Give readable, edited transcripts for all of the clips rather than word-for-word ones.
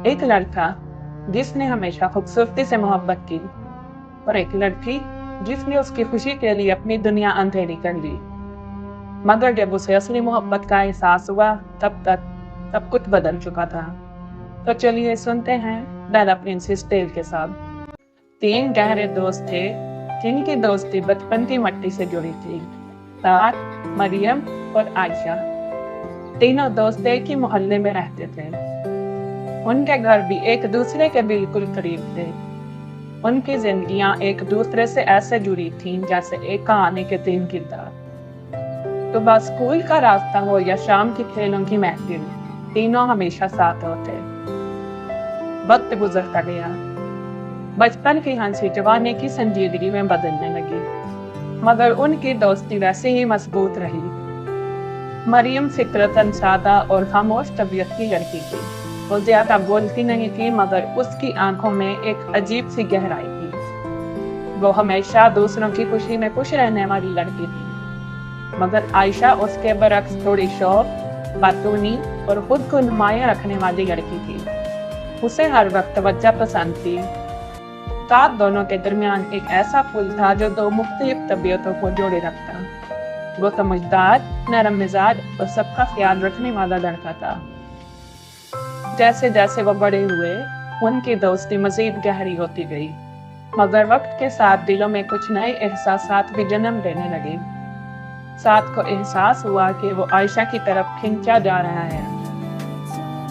एक लड़का जिसने हमेशा खूबसूरती से मोहब्बत की और एक लड़की जिसने उसकी खुशी के लिए अपनी दुनिया अंधेरी कर ली। मगर जब उसे असली मोहब्बत का एहसास हुआ तब तक सब कुछ बदल चुका था। तो चलिए सुनते हैं डायना प्रिंसेस टेल के साथ। 3 गहरे दोस्त थे जिनकी दोस्ती बचपन की मट्टी से जुड़ी थी। साद, मरियम और आयशा। तीनों दोस्त एक ही मोहल्ले में रहते थे। उनके घर भी एक दूसरे के बिल्कुल करीब थे। उनकी जिंदगियां एक दूसरे से ऐसे जुड़ी थीं जैसे एक कहानी के 3 किरदार। सुबह स्कूल का रास्ता हो या शाम की खेलों की महफिल, तीनों हमेशा साथ होते। वक्त गुजरता गया। बचपन की हंसी जवानी की संजीदगी में बदलने लगी, मगर उनकी दोस्ती वैसे ही मजबूत रही। मरियम फितरतन सादा और खामोश तबीयत की लड़की थी। वो ज्यादा बोलती नहीं थी, मगर उसकी आंखों में एक अजीब सी गहराई थी। वो हमेशा दूसरों की खुशी में खुश रहने वाली लड़की थी। मगर आयशा उसके बरक्स थोड़ी शौक, बातूनी और खुद को नुमाया रखने वाली लड़की थी। उसे हर वक्त तवज्जो पसंद थी। साथ दोनों के दरमियान एक ऐसा पुल था जो 2 मुख्तलिफ तबीयतों को जोड़े रखता। वो समझदार, नरम मिजाज और सबका ख्याल रखने वाला लड़का था। जैसे जैसे वो बड़े हुए, उनकी दोस्ती मजीद गहरी होती गई, मगर वक्त के साथ दिलों में कुछ नए एहसासात भी जन्म लेने लगे। साथ को एहसास हुआ कि वो आयशा की तरफ खिंचा जा रहा है।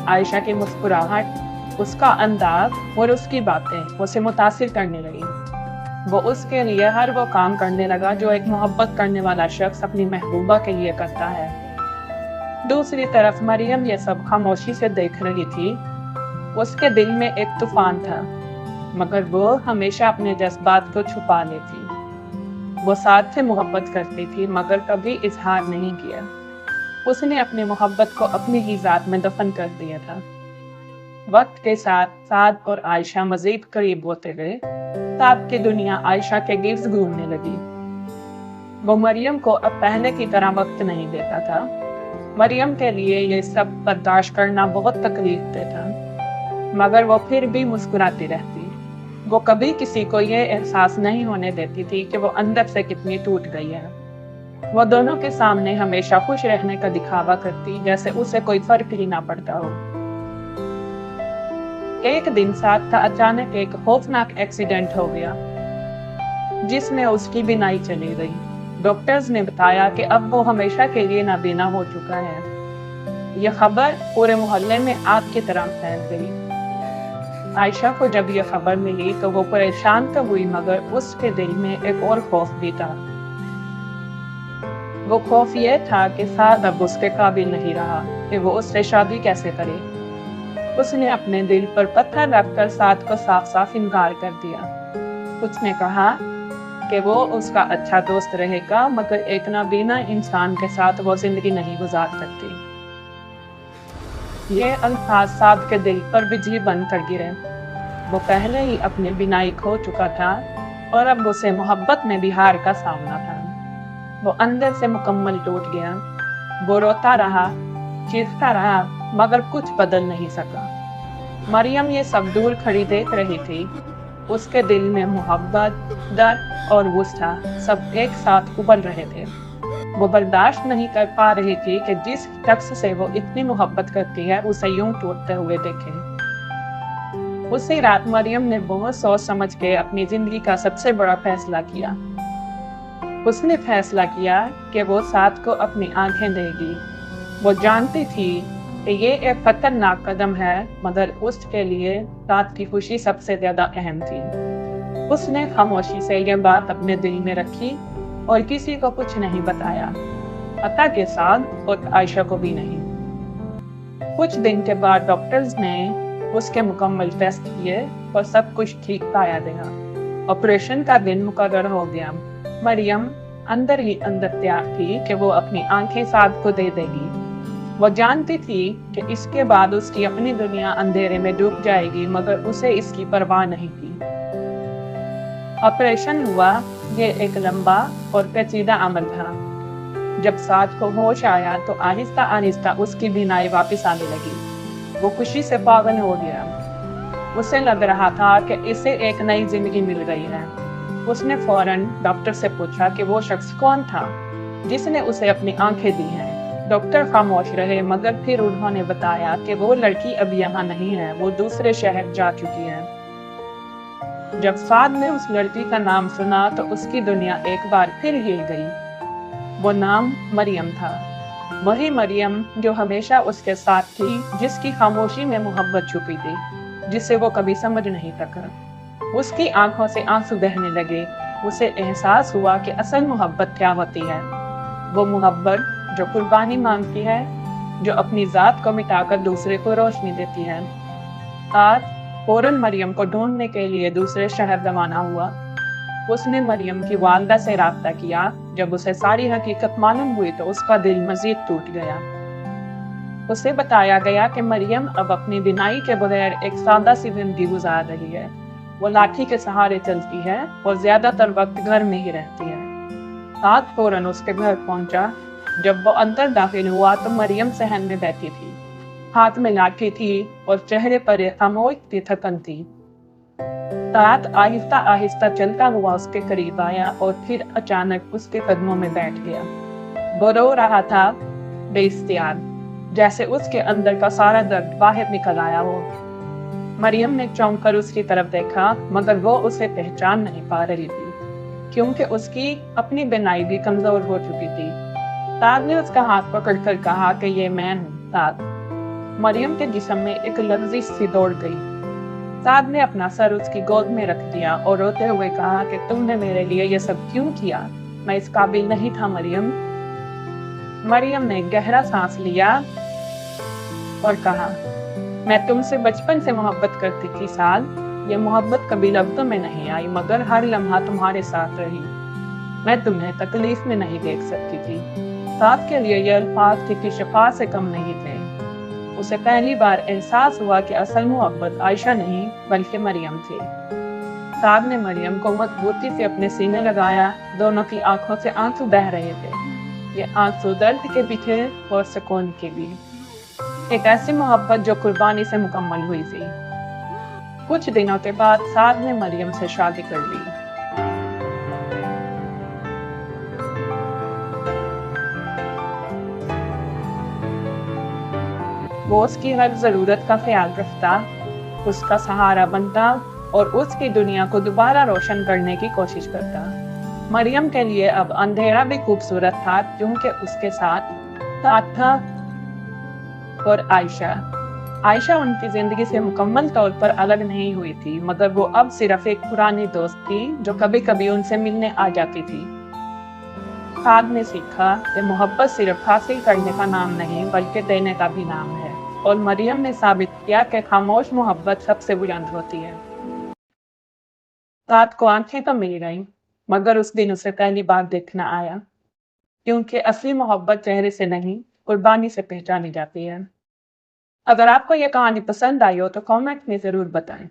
आयशा की मुस्कुराहट, उसका अंदाज और उसकी बातें उसे मुतासिर करने लगी। वो उसके लिए हर वो काम करने लगा जो एक मोहब्बत करने वाला शख्स अपनी महबूबा के लिए करता है। दूसरी तरफ मरियम ये सब खामोशी से देख रही थी। उसके दिल में एक तूफान था, मगर वो हमेशा अपने जज्बात को छुपा लेती। वो साथ से मोहब्बत करती थी, मगर कभी इजहार नहीं किया। उसने अपनी मोहब्बत को अपनी ही जात में दफन कर दिया था। वक्त के साथ साद और आयशा मजीद करीब होते गए। साद की दुनिया आयशा के गिर्द घूमने लगी। वो मरियम को अब पहले की तरह वक्त नहीं देता था। मरियम के लिए ये सब बर्दाश्त करना बहुत तकलीफ दे था, मगर वो फिर भी मुस्कुराती रहती। वो कभी किसी को ये एहसास नहीं होने देती थी कि वो अंदर से कितनी टूट गई है। वो दोनों के सामने हमेशा खुश रहने का दिखावा करती, जैसे उसे कोई फर्क ही ना पड़ता हो। एक दिन साद का अचानक एक खौफनाक एक्सीडेंट हो गया, जिसमें उसकी बीनाई चली गई। डॉक्टर्स ने बताया कि अब वो हमेशा के लिए नाबीना हो चुका है। यह खबर पूरे मोहल्ले में आग की तरह फैल गई। आयशा को जब यह खबर मिली तो वो परेशान तो हुई, मगर उसके दिल में एक और खौफ भी था। वो खौफ ये था कि साद अब उसके काबिल नहीं रहा कि वो उससे शादी कैसे करे। उसने अपने दिल पर पत्थर रखकर साद को साफ साफ इनकार कर दिया। उसने कहा कि वो उसका अच्छा दोस्त रहेगा, मगर एक नाबीना इंसान के साथ वो जिंदगी नहीं गुजार सकती। ये अल्फाज साद के दिल पर बिजली बनकर गिरे। वो पहले ही अपनी बीनाई खो चुका था और अब उसे मोहब्बत में भी हार का सामना था। वो अंदर से मुकम्मल टूट गया। वो रोता रहा, चीखता रहा, मगर कुछ बदल नहीं सका। मरियम ये सब दूर खड़ी देख रही थी। उसके दिल में मोहब्बत, डर और गुस्सा सब एक साथ उबल रहे थे। वो बर्दाश्त नहीं कर पा रही थी कि जिस शख्स से वो इतनी मोहब्बत करती है उसे यूं टूटते हुए देखे। उसी रात मरियम ने बहुत सोच समझ के अपनी जिंदगी का सबसे बड़ा फैसला किया। उसने फैसला किया कि वो साद को अपनी आंखें देगी। वो जानती थी कि ये एक खतरनाक कदम है, मगर उसके लिए साद की खुशी सबसे ज्यादा अहम थी। उसने खामोशी से ये बात अपने दिल में रखी और किसी को कुछ नहीं बताया, हत्ता के साद और आयशा को भी नहीं। कुछ दिन के बाद डॉक्टर्स ने उसके मुकम्मल टेस्ट किए और सब कुछ ठीक पाया गया। ऑपरेशन का दिन मुकर्रर हो गया। मरियम अंदर ही अंदर तैयार थी कि वो अपनी आंखें साद को दे देगी। वो जानती थी कि इसके बाद उसकी अपनी दुनिया अंधेरे में डूब जाएगी, मगर उसे इसकी परवाह नहीं थी। ऑपरेशन हुआ। ये एक लंबा और पेचीदा अमल था। जब साद को होश आया तो आहिस्ता आहिस्ता उसकी बीनाई वापस आने लगी। वो खुशी से पागल हो गया। उसे लग रहा था कि इसे एक नई जिंदगी मिल गई है। उसने फौरन डॉक्टर से पूछा कि वो शख्स कौन था जिसने उसे अपनी आंखें दी हैं। डॉक्टर खामोश रहे, मगर फिर उन्होंने बताया कि वो लड़की अब यहाँ नहीं है, वो दूसरे शहर जा चुकी है। जब साद ने उस लड़की का नाम सुना तो उसकी दुनिया एक बार फिर हिल गई। वो नाम मरियम था, वही मरियम जो हमेशा उसके साथ थी, जिसकी खामोशी में मोहब्बत छुपी थी, जिसे वो कभी समझ नहीं सका। उसकी आंखों से आंसू बहने लगे। उसे एहसास हुआ कि असल मोहब्बत क्या होती है। वो मोहब्बत जो कुर्बानी मांगती है, जो अपनी जात को मिटाकर दूसरे को रोशनी देती है। आज फौरन मरियम को ढूंढने के लिए दूसरे शहर रवाना हुआ। उसने मरियम की वालदा से राब्ता किया। जब उसे सारी हकीकत मालूम हुई तो उसका दिल मजीद टूट गया। उसे बताया गया कि मरियम अब अपनी बिनाई के बगैर एक सादा सी जिंदगी गुजार रही है। वो लाठी के सहारे चलती है और ज्यादातर वक्त घर में ही रहती है। साद फौरन उसके घर पहुंचा। जब वो अंदर दाखिल हुआ तो मरियम सहन में बैठी थी, हाथ में लाठी थी और चेहरे पर एक खामोश थकन थी। साद आहिस्ता आहिस्ता चलता हुआ उसके करीब आया और फिर अचानक उसके कदमों में बैठ गया। वो रो रहा था, बेइख्तियार, जैसे उसके अंदर का सारा दर्द बाहर निकल आया हो। मरियम ने चौंक कर उसकी तरफ देखा, मगर वो उसे पहचान नहीं पा रही थी, क्योंकि उसकी अपनी बिनाई भी कमजोर हो चुकी थी। साद ने उसका हाथ पकड़कर कहा कि ये मैं हूँ साद। मरियम के जिस्म में एक लर्जिश सी दौड़ गई। साद ने अपना सर उसकी गोद में रख दिया और रोते हुए कहा कि तुमने मेरे लिए ये सब क्यों किया? मैं इस काबिल नहीं था मरियम। मरियम ने गहरा सांस लिया और कहा, मैं तुमसे बचपन से मोहब्बत करती थी साद। ये मोहब्बत कभी लफ्ज़ों में नहीं आई, मगर हर लम्हा तुम्हारे साथ रही। मैं तुम्हें तकलीफ में नहीं देख सकती थी। साद के लिए ये अल्फाज किसी शिफा से कम नहीं थे। उसे पहली बार एहसास हुआ कि असल मोहब्बत आयशा नहीं बल्कि मरियम थी। साद ने मरियम को मजबूती से अपने सीने लगाया। दोनों की आंखों से आंसू बह रहे थे। ये आंसू दर्द के भी थे और सुकून के भी। एक ऐसी मोहब्बत जो कुर्बानी से मुकम्मल हुई थी। कुछ दिनों के बाद साद ने मरियम से शादी कर ली। वो उसकी हर जरूरत का ख्याल रखता, उसका सहारा बनता और उसकी दुनिया को दोबारा रोशन करने की कोशिश करता। मरियम के लिए अब अंधेरा भी खूबसूरत था, क्योंकि उसके साथ था और आयशा उनकी जिंदगी से मुकम्मल तौर पर अलग नहीं हुई थी, मगर वो अब सिर्फ एक पुरानी दोस्त थी जो कभी कभी उनसे मिलने आ जाती थी। साद ने सीखा कि मोहब्बत सिर्फ हासिल करने का नाम नहीं बल्कि देने का भी नाम है, और मरियम ने साबित किया कि खामोश मोहब्बत सबसे बुलंद होती है। साद को आंखें तो मिल गईं, मगर उस दिन उसे पहली बार देखना आया, क्योंकि असली मोहब्बत चेहरे से नहीं, कुर्बानी से पहचानी जाती है। अगर आपको ये कहानी पसंद आई हो तो कमेंट में जरूर बताएं।